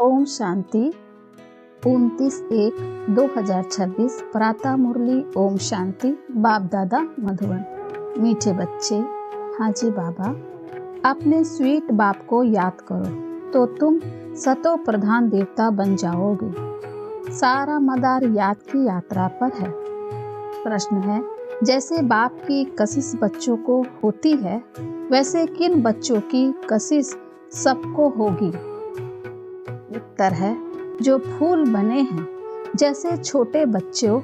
ओम शांति 29/1/2026 प्रातः मुरली। ओम शांति। बाप दादा मधुबन। मीठे बच्चे, हाजी बाबा, अपने स्वीट बाप को याद करो तो तुम सतो प्रधान देवता बन जाओगे। सारा मदार याद की यात्रा पर है। प्रश्न है, जैसे बाप की कशिश बच्चों को होती है, वैसे किन बच्चों की कशिश सबको होगी? उत्तर है, जो फूल बने हैं। जैसे छोटे बच्चों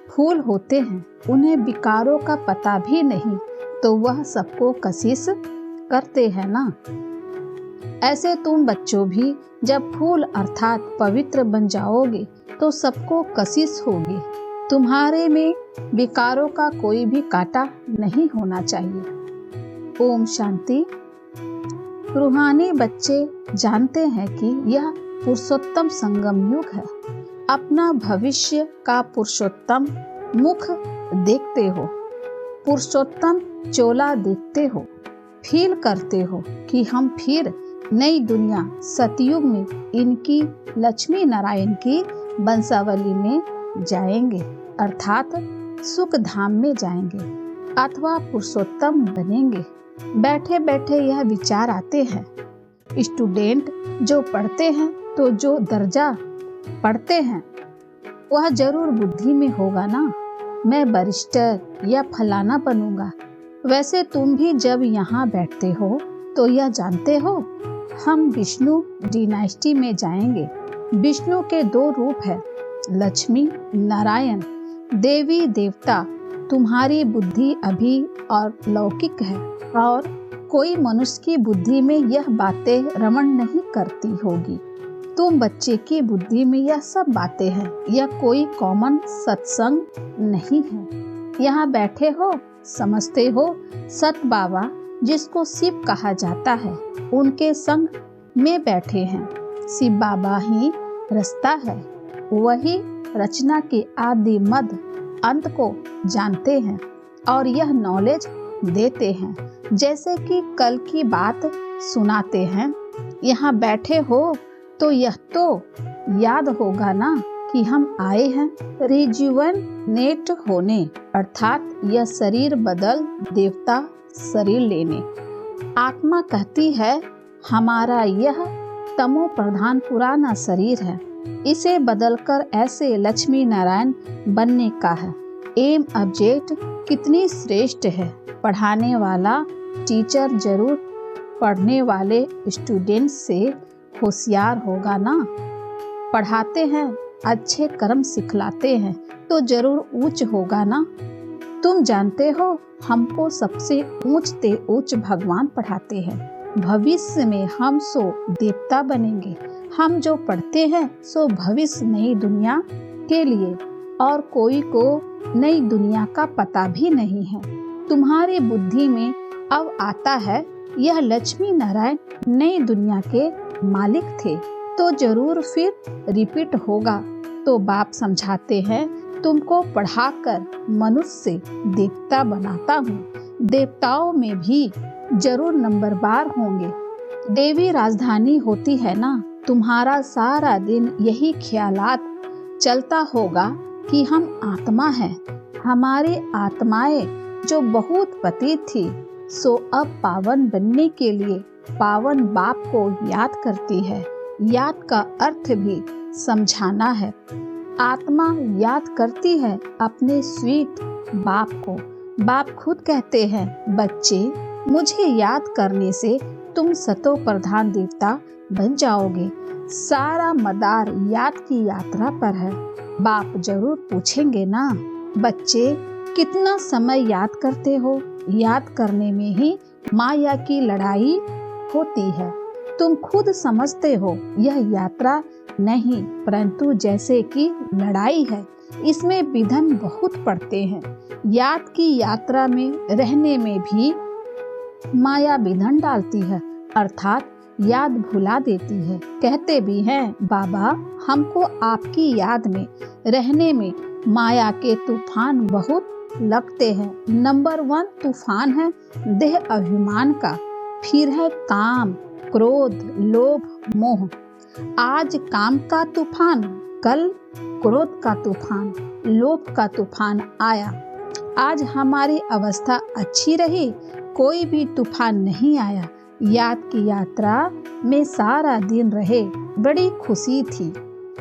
फूल होते हैं, उन्हें विकारों का पता भी नहीं, तो वह सबको कशिश करते हैं ना। ऐसे तुम बच्चों भी जब फूल अर्थात पवित्र बन जाओगे तो सबको कशिश होगी। तुम्हारे में विकारों का कोई भी कांटा नहीं होना चाहिए। ओम शांति। रूहानी बच्चे जानते हैं कि यह पुरुषोत्तम संगम युग है। अपना भविष्य का पुरुषोत्तम मुख देखते हो, पुरुषोत्तम चोला देखते हो, फील करते हो कि हम फिर नई दुनिया सतयुग में इनकी लक्ष्मी नारायण की वंशावली में जाएंगे, अर्थात सुख धाम में जाएंगे अथवा पुरुषोत्तम बनेंगे। बैठे बैठे यह विचार आते हैं। स्टूडेंट जो पढ़ते हैं तो जो दर्जा पढ़ते हैं वह जरूर बुद्धि में होगा ना, मैं बैरिस्टर या फलाना बनूंगा। वैसे तुम भी जब यहाँ बैठते हो तो यह जानते हो, हम विष्णु डिनाइस्टी में जाएंगे। विष्णु के दो रूप है, लक्ष्मी नारायण। देवी देवता तुम्हारी बुद्धि अभी और लौकिक है, और कोई मनुष्य की बुद्धि में यह बातें रमण नहीं करती होगी। तुम बच्चे की बुद्धि में यह सब बातें हैं। यह कोई कॉमन सत्संग नहीं है। यहाँ बैठे हो, समझते हो सत बाबा जिसको शिव कहा जाता है, उनके संग में बैठे हैं। शिव बाबा ही रास्ता है, वही रचना के आदि मध्य अंत को जानते हैं और यह नॉलेज देते हैं। जैसे कि कल की बात सुनाते हैं। यहाँ बैठे हो तो यह तो याद होगा ना कि हम आए हैं रिजुवेनेट होने, अर्थात यह शरीर बदल देवता शरीर लेने। आत्मा कहती है हमारा यह तमो प्रधान पुराना शरीर है, इसे बदलकर ऐसे लक्ष्मी नारायण बनने का है। एम ऑब्जेक्ट कितनी श्रेष्ठ है। पढ़ाने वाला टीचर जरूर पढ़ने वाले स्टूडेंट से होशियार होगा ना। पढ़ाते हैं, अच्छे कर्म सिखलाते हैं तो जरूर ऊंच होगा ना। तुम जानते हो हमको सबसे ऊंचते ऊंच भगवान पढ़ाते हैं। भविष्य में हम सो देवता बनेंगे। हम जो पढ़ते हैं सो भविष्य नई दुनिया के लिए, और कोई को नई दुनिया का पता भी नहीं है। तुम्हारी बुद्धि में अब आता है यह लक्ष्मी नारायण नई दुनिया के मालिक थे, तो जरूर फिर रिपीट होगा। तो बाप समझाते हैं, तुमको पढ़ाकर मनुष्य से देवता बनाता हूँ। देवताओं में भी जरूर नंबरदार होंगे। देवी राजधानी होती है ना। तुम्हारा सारा दिन यही ख्यालात चलता होगा कि हम आत्मा हैं। हमारी आत्माएं जो बहुत पतित थी, सो अब पावन बनने के लिए पावन बाप को याद करती है। याद का अर्थ भी समझाना है। आत्मा याद करती है अपने स्वीट बाप को। बाप खुद कहते हैं, बच्चे मुझे याद करने से तुम सतो प्रधान देवता बन जाओगे। सारा मदार याद की यात्रा पर है। बाप जरूर पूछेंगे ना, बच्चे कितना समय याद करते हो? याद करने में ही माया की लड़ाई होती है। तुम खुद समझते हो यह यात्रा नहीं, परंतु जैसे कि लड़ाई है। इसमें विधन बहुत पड़ते हैं। याद की यात्रा में रहने में भी माया विधन डालती है, अर्थात याद भुला देती है। कहते भी हैं, बाबा हमको आपकी याद में रहने में माया के तूफान बहुत लगते हैं। नंबर 1 तूफान है देह अभिमान का, फिर है काम, क्रोध, लोभ, मोह। आज काम का तूफान, कल क्रोध का तूफान, लोभ का तूफान आया। आज हमारी अवस्था अच्छी रही, कोई भी तूफान नहीं आया। याद की यात्रा में सारा दिन रहे, बड़ी खुशी थी।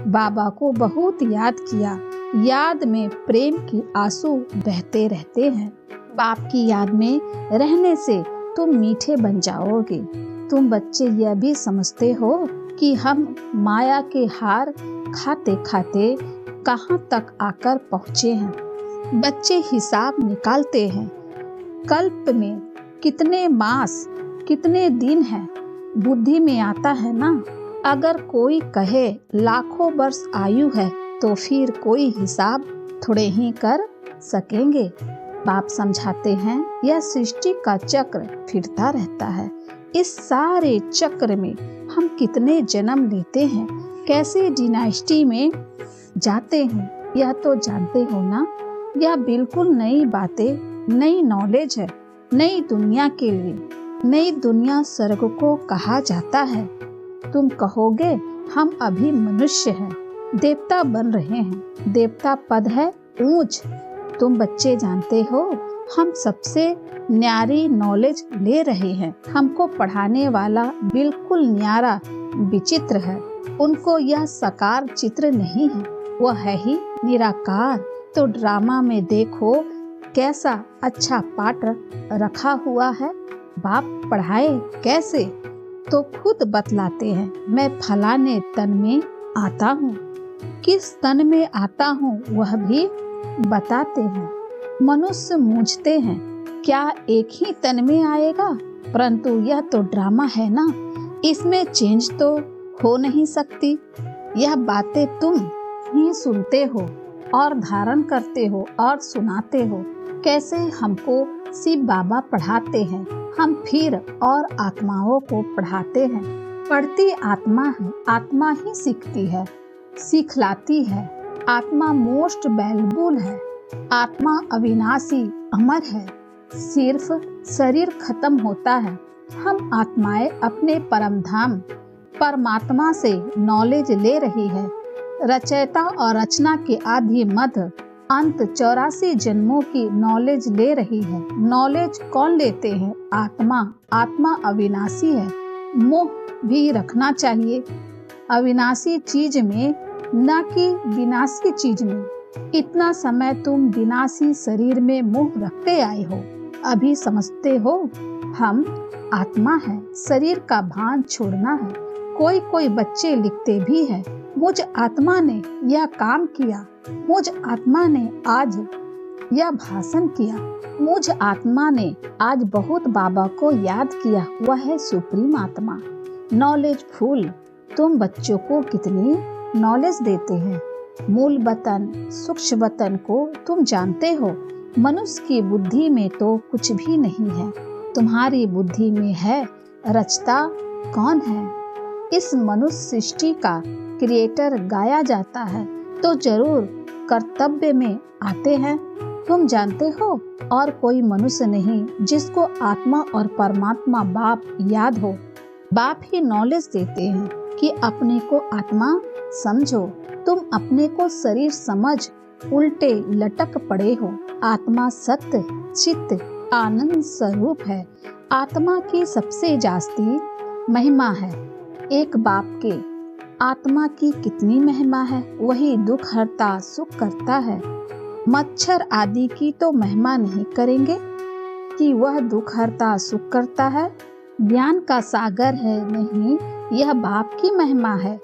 बाबा को बहुत याद किया, याद में प्रेम की आंसू बहते रहते हैं। बाप की याद में रहने से तुम मीठे बन जाओगे। तुम बच्चे यह भी समझते हो कि हम माया के हार खाते खाते कहाँ तक आकर पहुँचे हैं। बच्चे हिसाब निकालते हैं, कल्प में कितने मास कितने दिन हैं, बुद्धि में आता है ना। अगर कोई कहे लाखों वर्ष आयु है तो फिर कोई हिसाब थोड़े ही कर सकेंगे। बाप समझाते हैं यह सृष्टि का चक्र फिरता रहता है। इस सारे चक्र में हम कितने जन्म लेते हैं, कैसे डिनाइस्टी में जाते हैं, यह तो जानते हो ना। यह बिल्कुल नई बातें, नई नॉलेज है, नई दुनिया के लिए। नई दुनिया स्वर्ग को कहा जाता है। तुम कहोगे हम अभी मनुष्य हैं, देवता बन रहे हैं। देवता पद है ऊंच। तुम बच्चे जानते हो हम सबसे न्यारी नॉलेज ले रहे हैं। हमको पढ़ाने वाला बिल्कुल न्यारा विचित्र है। उनको यह साकार चित्र नहीं है, वह है ही निराकार। तो ड्रामा में देखो कैसा अच्छा पाठ रखा हुआ है। बाप पढ़ाए कैसे तो खुद बतलाते हैं। मैं फलाने तन में आता हूँ, किस तन में आता हूँ वह भी बताते हैं। मनुष्य मूझते हैं क्या एक ही तन में आएगा, परंतु यह तो ड्रामा है ना, इसमें चेंज तो हो नहीं सकती। यह बातें तुम ही सुनते हो और धारण करते हो और सुनाते हो। कैसे हमको शिव बाबा पढ़ाते हैं, हम फिर और आत्माओं को पढ़ाते हैं। पढ़ती आत्मा है, आत्मा ही सीखती है, सिखलाती है। आत्मा मोस्ट वैल्यूबल है, आत्मा अविनाशी अमर है। सिर्फ शरीर खत्म होता है। हम आत्माएं अपने परम धाम परमात्मा से नॉलेज ले रही है। रचयिता और रचना के आदि मध्य अंत 84 जन्मों की नॉलेज ले रही है। नॉलेज कौन लेते हैं? आत्मा। आत्मा अविनाशी है, मोह भी रखना चाहिए अविनाशी चीज में, न कि विनाशी चीज में। इतना समय तुम विनाशी शरीर में मोह रखते आए हो, अभी समझते हो हम आत्मा है, शरीर का भान छोड़ना है। कोई बच्चे लिखते भी है, मुझ आत्मा ने यह काम किया, मुझ आत्मा ने आज यह भाषण किया, मुझ आत्मा ने आज बहुत बाबा को याद किया। वह है सुप्रीम आत्मा, नॉलेज फुल। तुम बच्चों को कितनी नॉलेज देते हैं। मूल वतन सूक्ष्म वतन को तुम जानते हो। मनुष्य की बुद्धि में तो कुछ भी नहीं है, तुम्हारी बुद्धि में है। रचता कौन है? इस मनुष्य सृष्टि का क्रिएटर गाया जाता है तो जरूर कर्तव्य में आते हैं। तुम जानते हो और कोई मनुष्य नहीं जिसको आत्मा और परमात्मा बाप याद हो। बाप ही नॉलेज देते हैं कि अपने को आत्मा समझो। तुम अपने को शरीर समझ उल्टे लटक पड़े हो। आत्मा सत्य चित्त आनंद स्वरूप है। आत्मा की सबसे जास्ती महिमा है। एक बाप के आत्मा की कितनी महिमा है। वही दुख हरता सुख करता है। मच्छर आदि की तो महिमा नहीं करेंगे कि वह दुख हरता सुख करता है। ज्ञान का सागर है नहीं, यह बाप की महिमा है।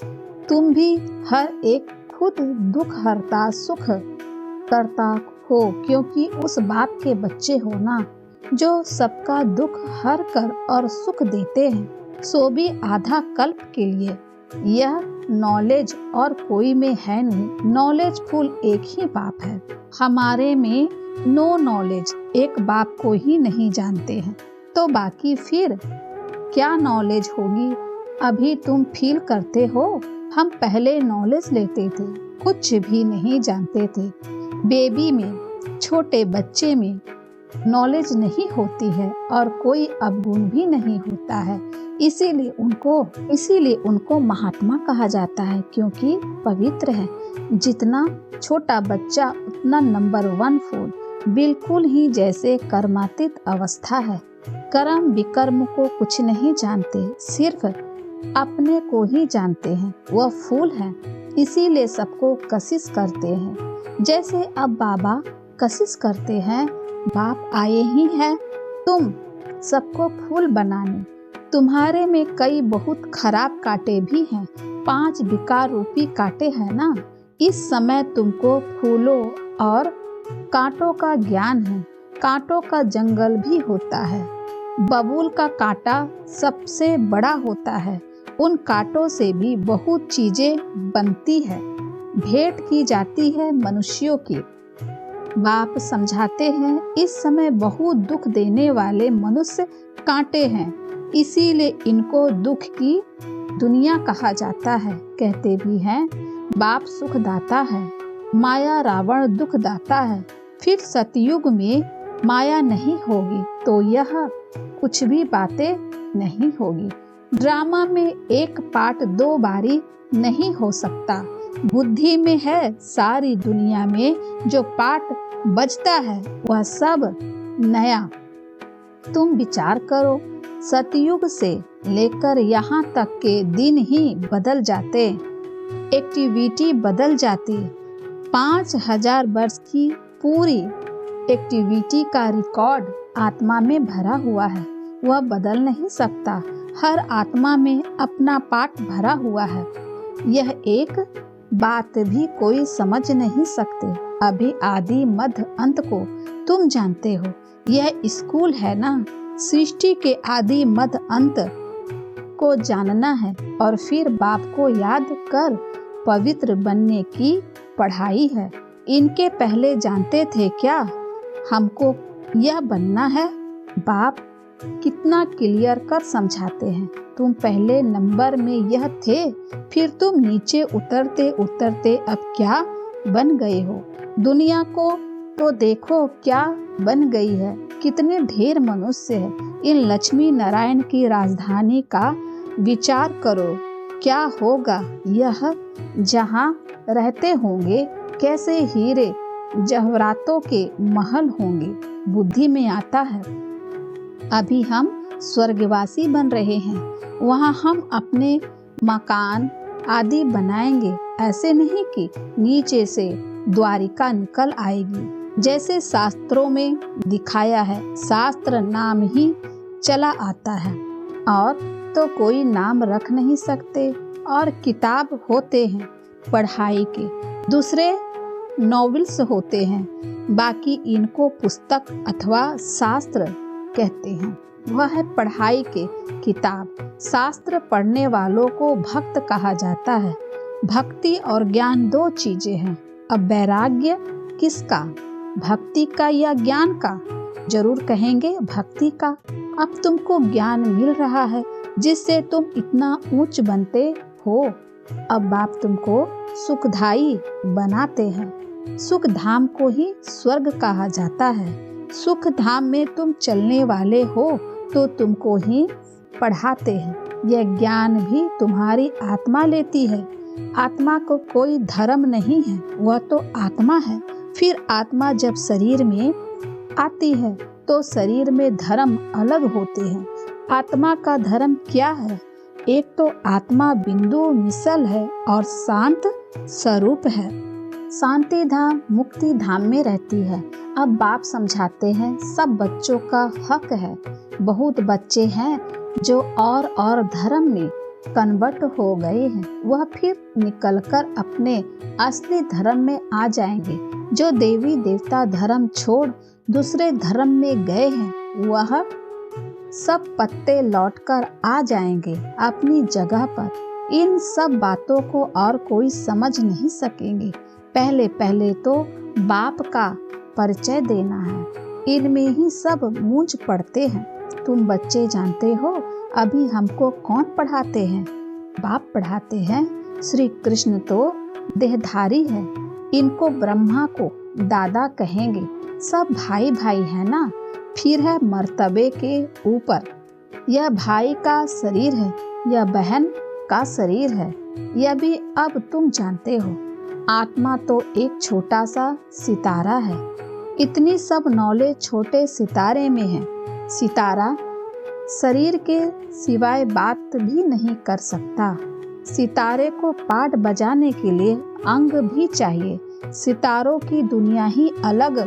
तुम भी हर एक खुद दुख हरता सुख करता हो, क्योंकि उस बाप के बच्चे हो ना, जो सबका दुख हर कर और सुख देते हैं, सो भी आधा कल्प के लिए। यह नॉलेज और कोई में है नहीं। नॉलेज फुल एक ही बाप है। हमारे में नो नॉलेज, एक बाप को ही नहीं जानते हैं, तो बाकी फिर क्या नॉलेज होगी? अभी तुम फील करते हो। हम पहले नॉलेज लेते थे, कुछ भी नहीं जानते थे। बेबी में, छोटे बच्चे में नॉलेज नहीं होती है और कोई अवगुण भी नहीं होता है। इसीलिए उनको महात्मा कहा जाता है, क्योंकि पवित्र है। जितना छोटा बच्चा उतना नंबर 1 फूल, बिल्कुल ही जैसे कर्मातीत अवस्था है। कर्म विकर्म को कुछ नहीं जानते, सिर्फ अपने को ही जानते हैं। वह फूल है, इसीलिए सबको कशिश करते हैं। जैसे अब बाबा कशिश करते हैं, बाप आए ही हैं तुम सबको फूल बनाने। तुम्हारे में कई बहुत खराब कांटे भी हैं, 5 विकार रूपी कांटे हैं ना। इस समय तुमको फूलों और कांटों का ज्ञान है। कांटों का जंगल भी होता है। बबूल का कांटा सबसे बड़ा होता है। उन कांटों से भी बहुत चीजें बनती है, भेंट की जाती है मनुष्यों की। बाप समझाते हैं, इस समय बहुत दुख देने वाले मनुष्य कांटे हैं, इसीलिए इनको दुख की दुनिया कहा जाता है। कहते भी हैं बाप सुखदाता है, माया रावण दुखदाता है। फिर सतयुग में माया नहीं होगी तो यह कुछ भी बातें नहीं होगी। ड्रामा में एक पार्ट 2 बारी नहीं हो सकता। बुद्धि में है सारी दुनिया में जो पार्ट बचता है वह सब नया। तुम विचार करो, सतयुग से लेकर यहाँ तक के दिन ही बदल जाते, एक्टिविटी बदल जाती। 5000 वर्ष की पूरी एक्टिविटी का रिकॉर्ड आत्मा में भरा हुआ है, वह बदल नहीं सकता। हर आत्मा में अपना पार्ट भरा हुआ है। यह एक बात भी कोई समझ नहीं सकते। अभी आदि मध्य अंत को तुम जानते हो। यह स्कूल है ना, सृष्टि के आदि मध्य अंत को जानना है और फिर बाप को याद कर पवित्र बनने की पढ़ाई है। इनके पहले जानते थे क्या हमको यह बनना है? बाप कितना क्लियर कर समझाते हैं। तुम पहले नंबर में यह थे, फिर तुम नीचे उतरते उतरते अब क्या बन गए हो। दुनिया को तो देखो क्या बन गई है, कितने ढेर मनुष्य है। इन लक्ष्मी नारायण की राजधानी का विचार करो, क्या होगा यह जहाँ रहते होंगे, कैसे हीरे जवाहरातों के महल होंगे। बुद्धि में आता है अभी हम स्वर्गवासी बन रहे हैं, वहाँ हम अपने मकान आदि बनाएंगे। ऐसे नहीं कि नीचे से द्वारिका निकल आएगी, जैसे शास्त्रों में दिखाया है। शास्त्र नाम ही चला आता है और तो कोई नाम रख नहीं सकते। और किताब होते हैं पढ़ाई के, दूसरे नॉवेल्स होते हैं, बाकी इनको पुस्तक अथवा शास्त्र कहते हैं। वह है पढ़ाई के किताब। शास्त्र पढ़ने वालों को भक्त कहा जाता है। भक्ति और ज्ञान 2 चीजें हैं। अब वैराग्य किसका, भक्ति का या ज्ञान का? जरूर कहेंगे भक्ति का। अब तुमको ज्ञान मिल रहा है जिससे तुम इतना ऊंच बनते हो। अब बाप तुमको सुखदाई बनाते हैं। सुख धाम को ही स्वर्ग कहा जाता है। सुख धाम में तुम चलने वाले हो तो तुमको ही पढ़ाते हैं। यह ज्ञान भी तुम्हारी आत्मा लेती है। आत्मा को कोई धर्म नहीं है, वह तो आत्मा है। फिर आत्मा जब शरीर में आती है तो शरीर में धर्म अलग होते हैं। आत्मा का धर्म क्या है? एक तो आत्मा बिंदु मिसल है और शांत स्वरूप है। शांति धाम मुक्ति धाम में रहती है। अब बाप समझाते हैं सब बच्चों का हक है। बहुत बच्चे हैं जो और धर्म में कन्वर्ट हो गए हैं, वह फिर निकलकर अपने असली धर्म में आ जाएंगे। जो देवी देवता धर्म छोड़ दूसरे धर्म में गए हैं वह सब पत्ते लौटकर आ जाएंगे अपनी जगह पर। इन सब बातों को और कोई समझ नहीं सकेंगे। पहले पहले तो बाप का परिचय देना है। इनमें ही सब मूंझ पड़ते हैं। तुम बच्चे जानते हो अभी हमको कौन पढ़ाते हैं? बाप पढ़ाते हैं। श्री कृष्ण तो देहधारी है, इनको ब्रह्मा को दादा कहेंगे। सब भाई भाई है ना। फिर है मर्तबे के ऊपर यह भाई का शरीर है, यह बहन का शरीर है, यह भी अब तुम जानते हो। आत्मा तो एक छोटा सा सितारा है। इतनी सब नॉलेज छोटे सितारे में है। सितारा शरीर के सिवाय बात भी नहीं कर सकता। सितारे को पाठ बजाने के लिए अंग भी चाहिए। सितारों की दुनिया ही अलग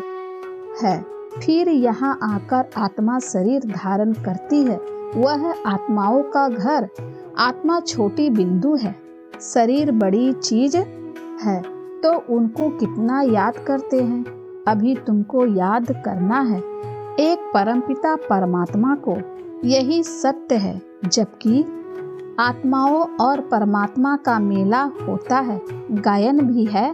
है। फिर यहाँ आकर आत्मा शरीर धारण करती है। वह है आत्माओं का घर। आत्मा छोटी बिंदु है, शरीर बड़ी चीज है, तो उनको कितना याद करते हैं। अभी तुमको याद करना है एक परमपिता परमात्मा को। यही सत्य है। जबकि आत्माओं और परमात्मा का मेला होता है, गायन भी है।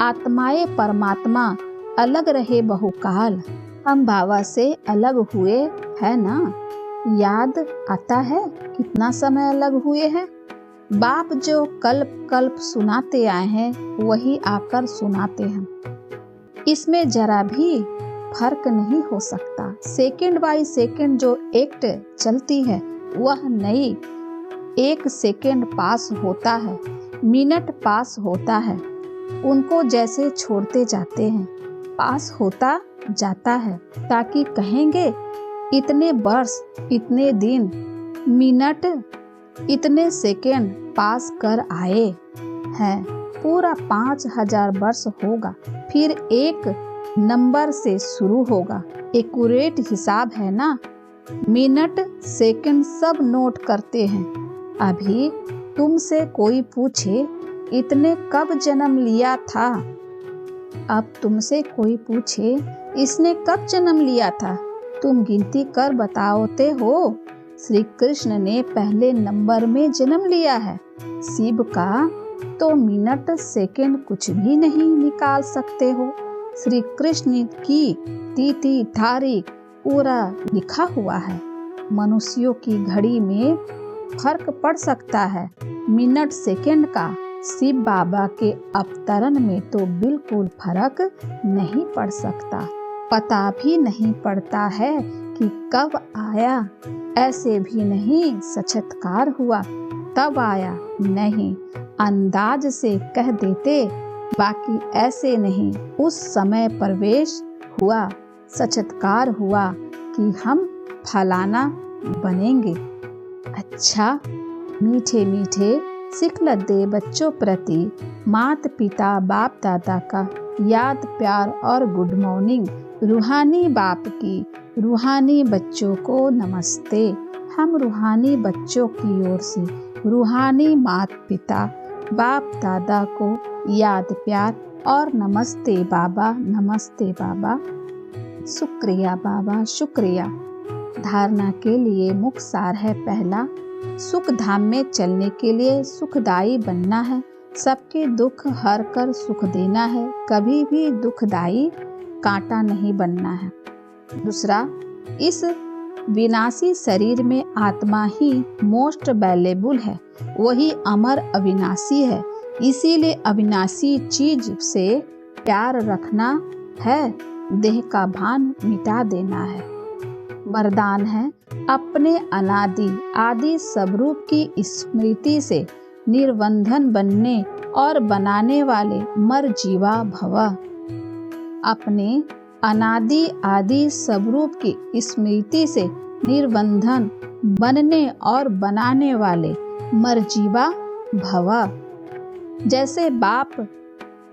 आत्माएं परमात्मा अलग रहे बहुकाल, हम बाबा से अलग हुए है ना। याद आता है कितना समय अलग हुए हैं। बाप जो कल्प कल्प सुनाते आए हैं वही आकर सुनाते हैं। इसमें जरा भी फर्क नहीं हो सकता। सेकंड बाय सेकंड जो एक्ट चलती है वह नई। एक सेकंड पास होता है, मिनट पास होता है, उनको जैसे छोड़ते जाते हैं, पास होता जाता है, ताकि कहेंगे इतने वर्ष, इतने दिन, मिनट, इतने सेकंड पास कर आए हैं। पूरा 5000 वर्ष होगा, फिर एक नंबर से शुरू होगा। एक्यूरेट हिसाब है ना। मिनट सेकंड सब नोट करते हैं। अभी तुमसे कोई पूछे इतने कब जन्म लिया था, अब तुमसे कोई पूछे इसने कब जन्म लिया था, तुम गिनती कर बताओते हो। श्री कृष्ण ने पहले नंबर में जन्म लिया है। शिव का तो मिनट सेकंड कुछ भी नहीं निकाल सकते हो। श्री कृष्ण की तिथि तारीख पूरा लिखा हुआ है। मनुष्यों की घड़ी में फर्क पड़ सकता है मिनट सेकंड का। शिव बाबा के अवतरण में तो बिल्कुल फर्क नहीं पड़ सकता। पता भी नहीं पड़ता है कि कब आया। ऐसे भी नहीं साक्षात्कार हुआ तब आया, नहीं अंदाज से कह देते, बाकी ऐसे नहीं। उस समय प्रवेश हुआ, साक्षात्कार हुआ कि हम फलाना बनेंगे। अच्छा, मीठे मीठे सिखल दे बच्चों प्रति माता पिता बाप दादा का याद प्यार और गुड मॉर्निंग। रूहानी बाप की रूहानी बच्चों को नमस्ते। हम रूहानी बच्चों की ओर से रूहानी माता पिता बाप दादा को याद प्यार और नमस्ते बाबा, नमस्ते बाबा। शुक्रिया बाबा, शुक्रिया। धारणा के लिए मुख्य सार है पहला, सुख धाम में चलने के लिए सुखदायी बनना है। सबके दुख हर कर सुख देना है। कभी भी दुखदायी कांटा नहीं बनना है। दूसरा, इस विनाशी शरीर में आत्मा ही मोस्ट वैल्यूएबल है। वही अमर अविनाशी है। इसीलिए अविनाशी चीज से प्यार रखना है, देह का भान मिटा देना है। वरदान है, अपने अनादि आदि स्वरूप की स्मृति से निर्बंधन बनने और बनाने वाले मर जीवा भव। अपने अनादि आदि स्वरूप की स्मृति से निर्बंधन बनने और बनाने वाले मर जीवा भव। जैसे बाप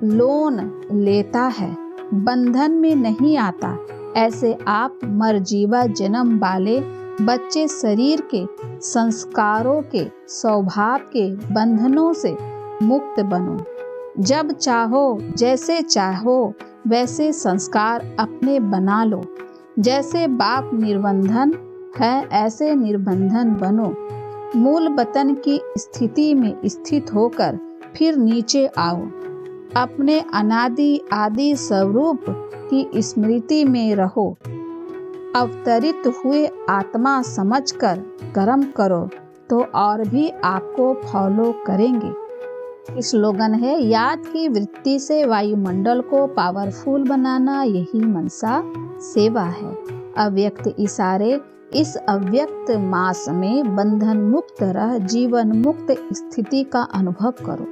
लोन लेता है, बंधन में नहीं आता, ऐसे आप मरजीवा जन्म वाले बच्चे शरीर के संस्कारों के स्वभाव के बंधनों से मुक्त बनो। जब चाहो जैसे चाहो वैसे संस्कार अपने बना लो। जैसे बाप निर्बंधन है ऐसे निर्बंधन बनो। मूल वतन की स्थिति में स्थित होकर फिर नीचे आओ। अपने अनादि आदि स्वरूप की स्मृति में रहो। अवतरित हुए आत्मा समझकर कर्म करो तो और भी आपको फॉलो करेंगे। स्लोगन है, याद की वृत्ति से वायुमंडल को पावरफुल बनाना, यही मनसा सेवा है। अव्यक्त इशारे इस अव्यक्त मास में बंधन मुक्त रह जीवन मुक्त स्थिति का अनुभव करो।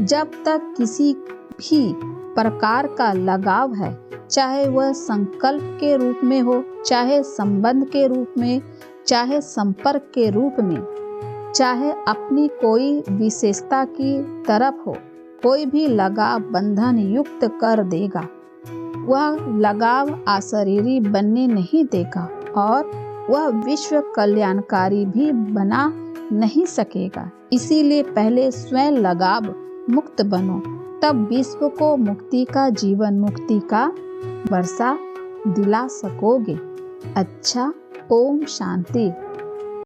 जब तक किसी भी प्रकार का लगाव है, चाहे वह संकल्प के रूप में हो, चाहे संबंध के रूप में, चाहे संपर्क के रूप में, चाहे अपनी कोई विशेषता की तरफ हो, कोई भी लगाव बंधन युक्त कर देगा। वह लगाव अशरीरी बनने नहीं देगा और वह विश्व कल्याणकारी भी बना नहीं सकेगा। इसीलिए पहले स्वयं लगाव मुक्त बनो, तब विश्व को मुक्ति का जीवन मुक्ति का वर्षा दिला सकोगे। अच्छा, ओम शांति।